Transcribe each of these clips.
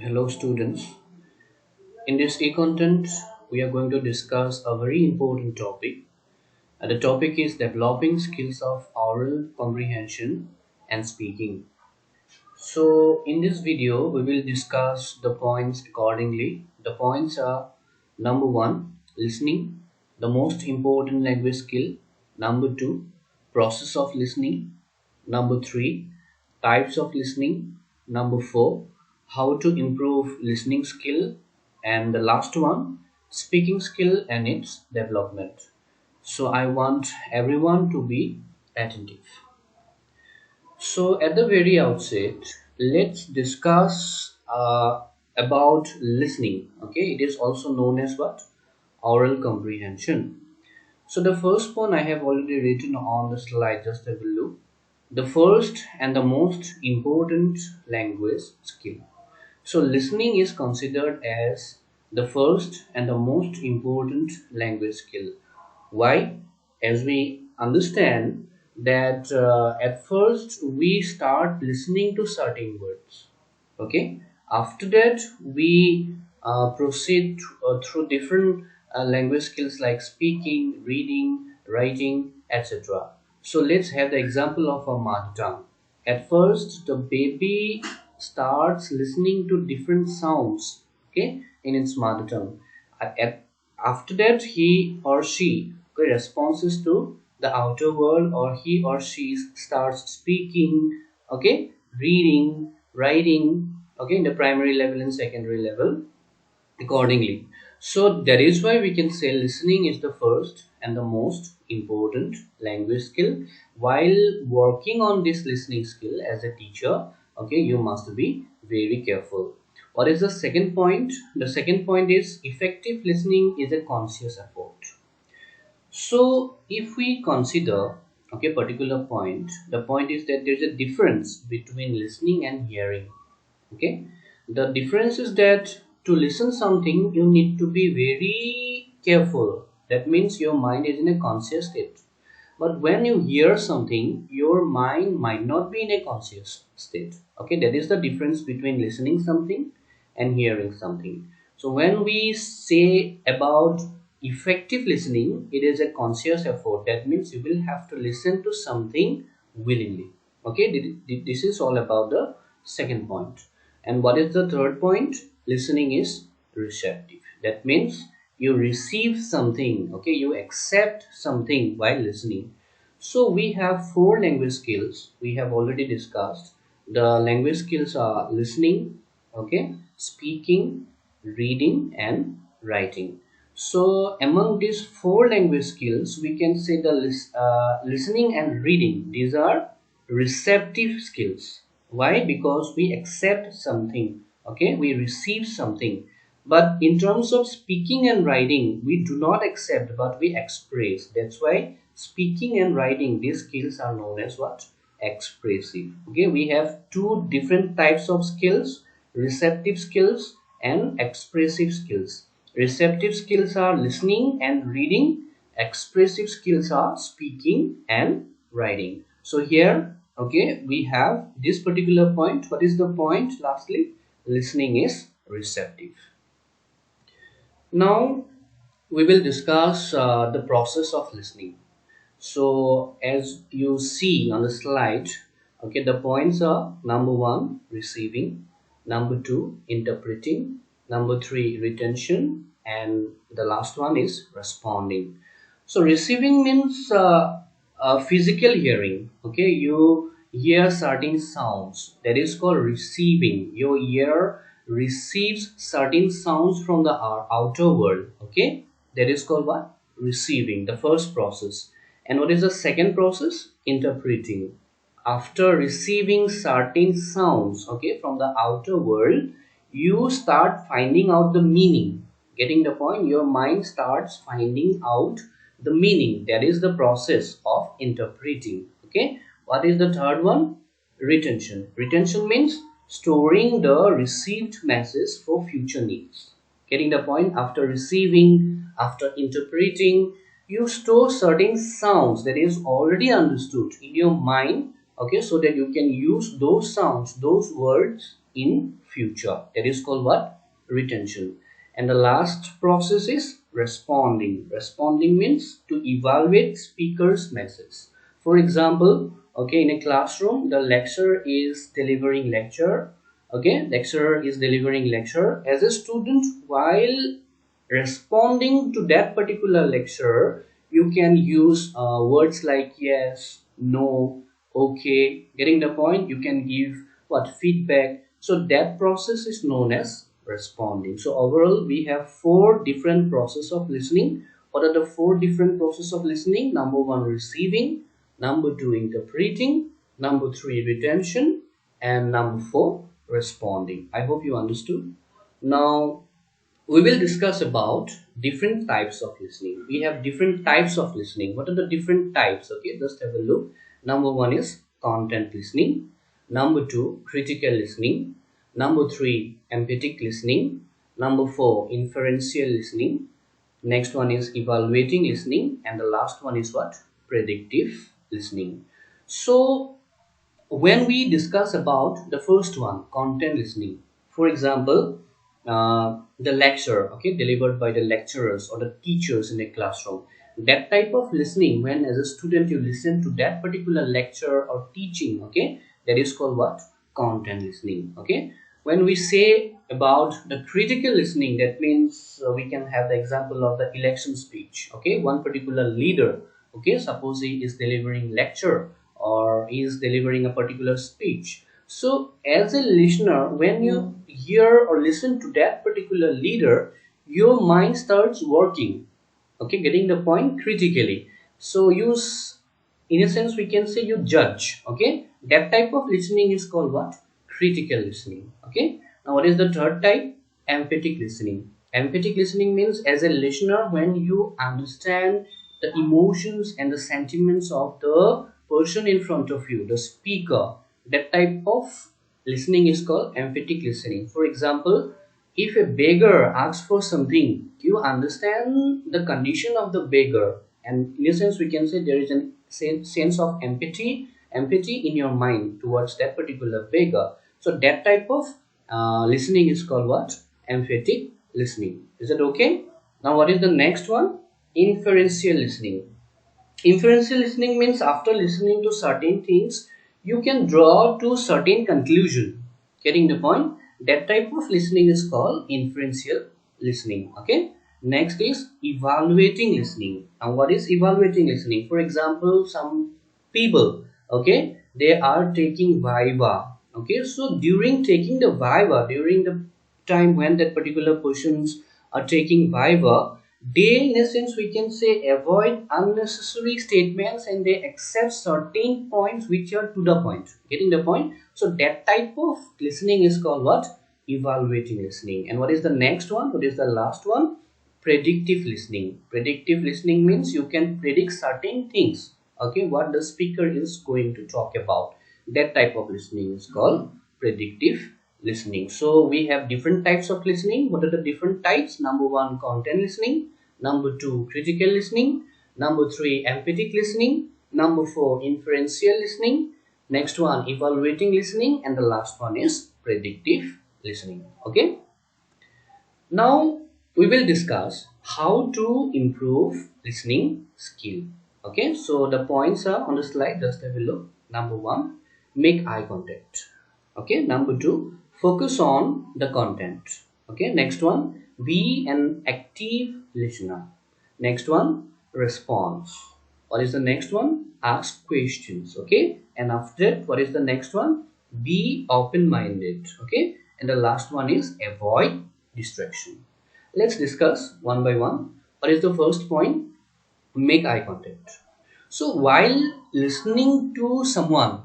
Hello students. In this e-content, we are going to discuss a very important topic. The topic is developing skills of oral comprehension and speaking. So in this video, we will discuss the points accordingly. The points are: number 1, listening, the most important language skill. Number 2, process of listening. Number 3, types of listening. Number 4, how to improve listening skill. And the last one, speaking skill and its development. So I want everyone to be attentive. So at the very outset, let's discuss about listening. Okay, it is also known as what? Oral comprehension. So the first one I have already written on the slide, just have a look. The first and the most important language skill. So listening is considered as the first and the most important language skill. Why? As we understand that at first we start listening to certain words. Okay. After that we proceed through different language skills like speaking, reading, writing, etc. So let's have the example of a mother tongue. At first the baby starts listening to different sounds, okay, in its mother tongue. After that he or she, okay, responses to the outer world, or he or she starts speaking, okay, reading, writing, okay, in the primary level and secondary level accordingly. So that is why we can say listening is the first and the most important language skill. While working on this listening skill as a teacher, okay, you must be very careful. What is the second point? The second point is effective listening is a conscious effort. So if we consider, okay, particular point, the point is that there's a difference between listening and hearing. Okay, the difference is that to listen something you need to be very careful. That means your mind is in a conscious state. But when you hear something, your mind might not be in a conscious state. Okay, that is the difference between listening something and hearing something. So when we say about effective listening, it is a conscious effort. That means you will have to listen to something willingly. Okay, this is all about the second point. And what is the third point? Listening is receptive. That means you receive something, okay, you accept something while listening. So we have four language skills we have already discussed. The language skills are listening, okay, speaking, reading and writing. So among these four language skills, we can say the listening and reading, these are receptive skills. Why? Because we accept something, okay, we receive something. But in terms of speaking and writing, we do not accept but we express. That's why speaking and writing, these skills are known as what? Expressive. Okay, we have two different types of skills: receptive skills and expressive skills. Receptive skills are listening and reading. Expressive skills are speaking and writing. So here, okay, we have this particular point. What is the point? Lastly, listening is receptive. Now we will discuss the process of listening. So as you see on the slide, okay, the points are: number 1, receiving; number 2, interpreting; number 3, retention; and the last one is responding. So receiving means physical hearing. Okay, you hear certain sounds, that is called receiving. Your ear receives certain sounds from the outer world. Okay, that is called what? Receiving, the first process. And what is the second process? Interpreting. After receiving certain sounds, okay, from the outer world, you start finding out the meaning. Getting the point? Your mind starts finding out the meaning. That is the process of interpreting. Okay, what is the third one? Retention. Retention means storing the received message for future needs. Getting the point? After receiving, after interpreting, you store certain sounds that is already understood in your mind, okay, so that you can use those sounds, those words in future. That is called what? Retention. And the last process is responding. Responding means to evaluate speaker's message. For example, okay, in a classroom, the lecturer is delivering lecture. Okay, lecturer is delivering lecture. As a student, while responding to that particular lecture, you can use words like yes, no, okay. Getting the point? You can give what? Feedback. So that process is known as responding. So overall, we have four different process of listening. What are the four different process of listening? Number one, receiving. Number two, interpreting. Number three, retention. And number four, responding. I hope you understood. Now we will discuss about different types of listening. We have different types of listening. What are the different types? Okay, just have a look. Number one is content listening. Number two, critical listening. Number three, empathic listening. Number four, inferential listening. Next one is evaluating listening. And the last one is what? Predictive listening. So when we discuss about the first one, content listening, for example, the lecture, okay, delivered by the lecturers or the teachers in a classroom, that type of listening, when as a student you listen to that particular lecture or teaching, okay, that is called what? Content listening. Okay, when we say about the critical listening, that means we can have the example of the election speech. Okay, one particular leader, okay, suppose he is delivering lecture or he is delivering a particular speech. So as a listener, when you hear or listen to that particular leader, your mind starts working, okay, getting the point, critically. So in a sense we can say you judge. Okay, that type of listening is called what? Critical listening. Okay, now what is the third type? Empathic listening. Empathic listening means as a listener, when you understand the emotions and the sentiments of the person in front of you, the speaker, that type of listening is called empathic listening. For example, if a beggar asks for something, you understand the condition of the beggar, and in a sense we can say there is a sense of empathy in your mind towards that particular beggar. So that type of listening is called what? Empathic listening. Is it okay? Now what is the next one? Inferential listening. Inferential listening means after listening to certain things, you can draw to certain conclusion. Getting the point? That type of listening is called inferential listening. Okay. Next is evaluating listening. Now what is evaluating listening? For example, some people, okay, they are taking viva. Okay, so during taking the viva, during the time when that particular persons are taking viva, they in a sense we can say avoid unnecessary statements and they accept certain points which are to the point. Getting the point? So that type of listening is called what? Evaluating listening. And what is the next one? What is the last one? Predictive listening. Predictive listening means you can predict certain things, okay, what the speaker is going to talk about. That type of listening is called predictive listening. So we have different types of listening. What are the different types? Number one, content listening. Number two, critical listening. Number three, empathic listening. Number four, inferential listening. Next one, evaluating listening. And the last one is predictive listening. Okay, now we will discuss how to improve listening skill. Okay, so the points are on the slide, just have a look. Number one, make eye contact. Okay, number two, focus on the content. Okay, next one, be an active listener. Next one, response. What is the next one? Ask questions. Okay, and after that, what is the next one? Be open-minded. Okay, and the last one is avoid distraction. Let's discuss one by one. What is the first point? Make eye contact. So while listening to someone,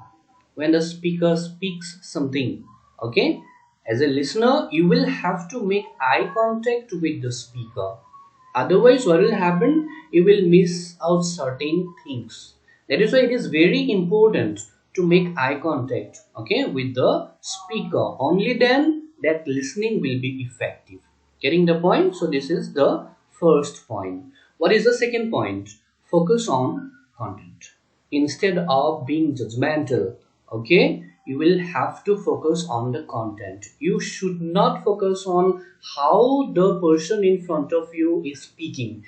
when the speaker speaks something, okay, as a listener you will have to make eye contact with the speaker. Otherwise what will happen? You will miss out certain things. That is why it is very important to make eye contact, okay, with the speaker. Only then that listening will be effective. Getting the point? So this is the first point. What is the second point? Focus on content instead of being judgmental. Okay, you will have to focus on the content. You should not focus on how the person in front of you is speaking.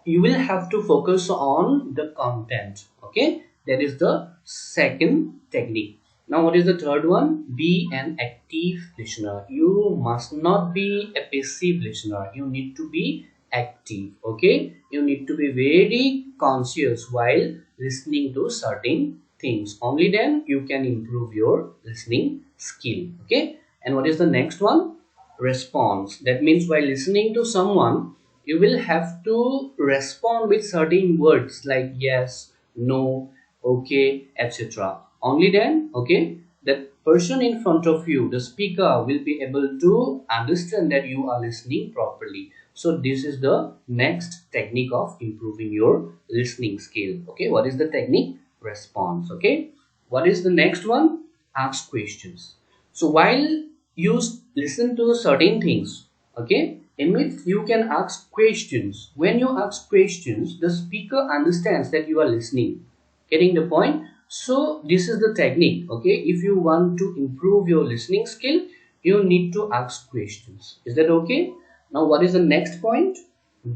You will have to focus on the content. Okay, that is the second technique. Now what is the third one? Be an active listener. You must not be a passive listener. You need to be active. Okay, you need to be very conscious while listening to certain things. Only then you can improve your listening skill. Okay, and what is the next one? Response. That means while listening to someone, you will have to respond with certain words like yes, no, okay, etc. Only then, okay, that person in front of you, the speaker, will be able to understand that you are listening properly. So this is the next technique of improving your listening skill. Okay, what is the technique? Response. Okay, what is the next one? Ask questions. So while you listen to certain things, okay, in which you can ask questions. When you ask questions, the speaker understands that you are listening. Getting the point? So this is the technique. Okay, if you want to improve your listening skill, you need to ask questions. Is that okay? Now what is the next point?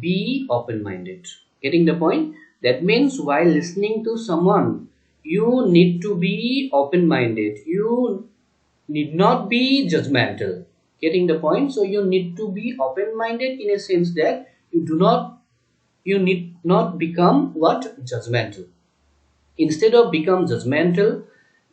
Be open-minded. Getting the point? That means while listening to someone, you need to be open-minded. You need not be judgmental. Getting the point? So you need to be open-minded in a sense that you need not become what? Judgmental. Instead of become judgmental,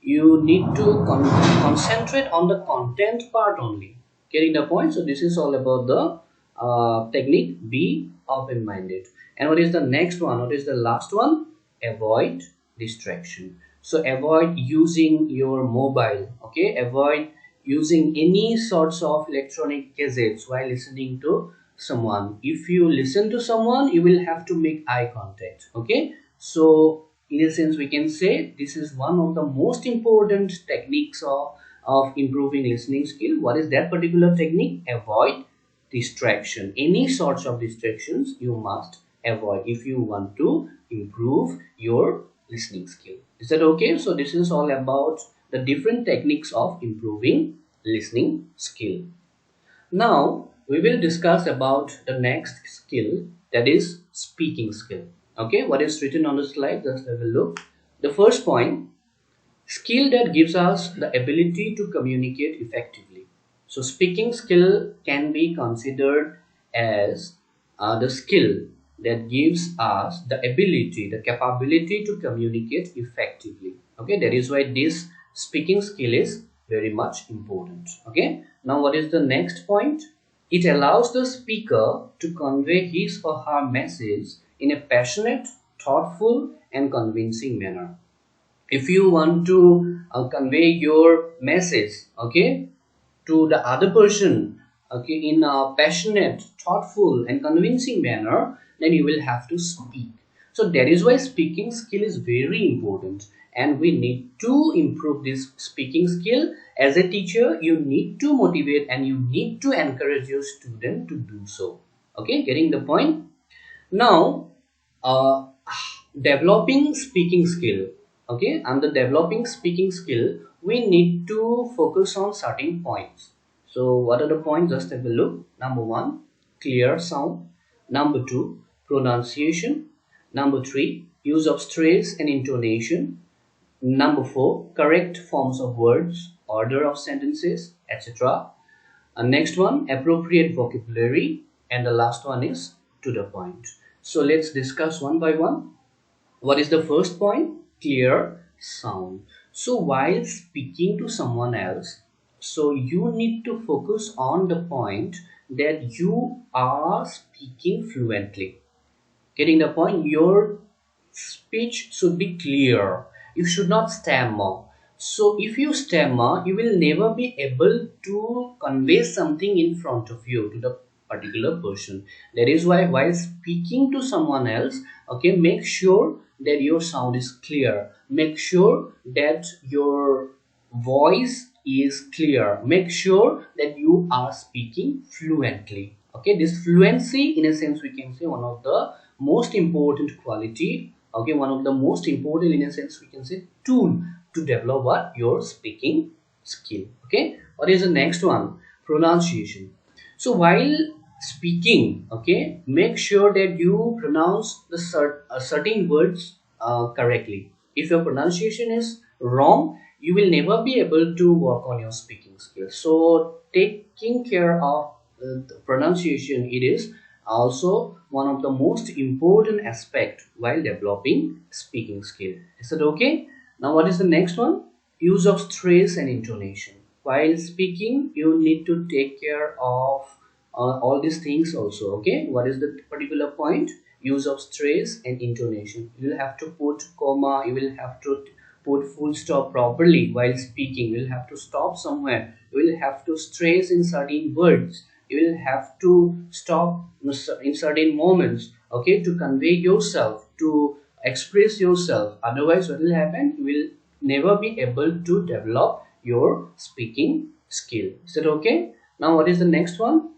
you need to concentrate on the content part only. Getting the point? So this is all about the technique. Be open-minded. And what is the next one? What is the last one? Avoid distraction. So avoid using your mobile. Okay, avoid using any sorts of electronic gadgets while listening to someone. If you listen to someone, you will have to make eye contact. Okay, so in a sense we can say this is one of the most important techniques of improving listening skill. What is that particular technique? Avoid distraction. Any sorts of distractions you must avoid if you want to improve your listening skill. Is that okay? So this is all about the different techniques of improving listening skill. Now we will discuss about the next skill, that is speaking skill. Okay, what is written on the slide? Let's have a look. The first point, skill that gives us the ability to communicate effectively. So speaking skill can be considered as the skill that gives us the ability, the capability to communicate effectively. Okay, that is why this speaking skill is very much important. Okay, now what is the next point? It allows the speaker to convey his or her message in a passionate, thoughtful, and convincing manner. If you want to convey your message, okay, to the other person, okay, in a passionate, thoughtful, and convincing manner, then you will have to speak. So that is why speaking skill is very important, and we need to improve this speaking skill. As a teacher, you need to motivate and you need to encourage your student to do so. Okay, getting the point? Now, uh, developing speaking skill. Okay, under developing speaking skill, we need to focus on certain points. So what are the points? Just have a look. Number one, clear sound. Number two, pronunciation. Number three, use of stress and intonation. Number four, correct forms of words, order of sentences, etc. And next one, appropriate vocabulary. And the last one is to the point. So let's discuss one by one. What is the first point? Clear sound. So while speaking to someone else, so you need to focus on the point that you are speaking fluently. Getting the point? Your speech should be clear. You should not stammer. So if you stammer, you will never be able to convey something in front of you to the particular person. That is why while speaking to someone else, okay, make sure that your sound is clear. Make sure that your voice is clear. Make sure that you are speaking fluently. Okay, this fluency, in a sense, we can say one of the most important quality. Okay, one of the most important, in a sense, we can say tool to develop what? Your speaking skill. Okay, what is the next one? Pronunciation. So while speaking, okay, make sure that you pronounce the certain words correctly. If your pronunciation is wrong, you will never be able to work on your speaking skills. So taking care of the pronunciation, it is also one of the most important aspect while developing speaking skill. Is that okay? Now what is the next one? Use of stress and intonation. While speaking, you need to take care of all these things also. Okay, what is the particular point? Use of stress and intonation. You will have to put comma, you will have to put full stop properly while speaking. You will have to stop somewhere, you will have to stress in certain words, you will have to stop in certain moments, okay, to convey yourself, to express yourself. Otherwise what will happen? You will never be able to develop your speaking skill. Is that okay? Now what is the next one?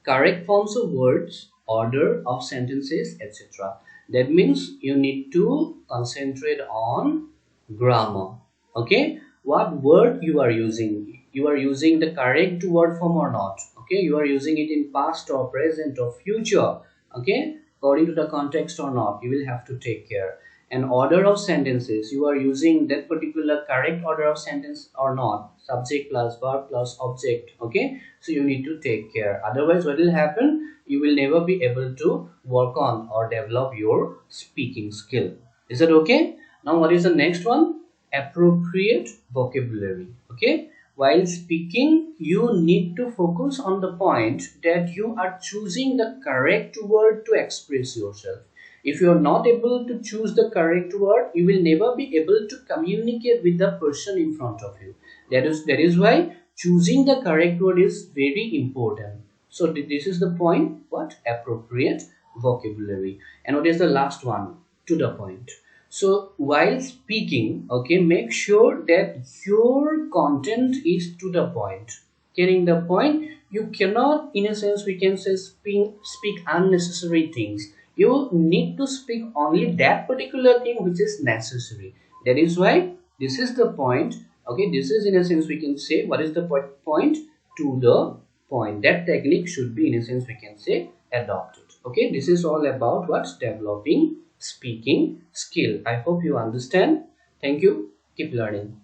Correct forms of words, order of sentences, etc. That means you need to concentrate on grammar. Okay, what word you are using? You are using the correct word form or not? Okay, you are using it in past or present or future. Okay, according to the context or not, you will have to take care. And order of sentences, you are using that particular correct order of sentence or not, subject plus verb plus object. Okay, so you need to take care. Otherwise what will happen? You will never be able to work on or develop your speaking skill. Is that okay? Now what is the next one? Appropriate vocabulary. Okay, while speaking, you need to focus on the point that you are choosing the correct word to express yourself. If you are not able to choose the correct word, you will never be able to communicate with the person in front of you. That is why choosing the correct word is very important. So this is the point. What? Appropriate vocabulary. And what is the last one? To the point. So while speaking, okay, make sure that your content is to the point. Getting the point? You cannot, in a sense, we can say speak unnecessary things. You need to speak only that particular thing which is necessary. That is why this is the point. Okay, this is, in a sense, we can say, what is the point? To the point. That technique should be, in a sense, we can say, adopted. Okay, this is all about what's developing speaking skill. I hope you understand. Thank you. Keep learning.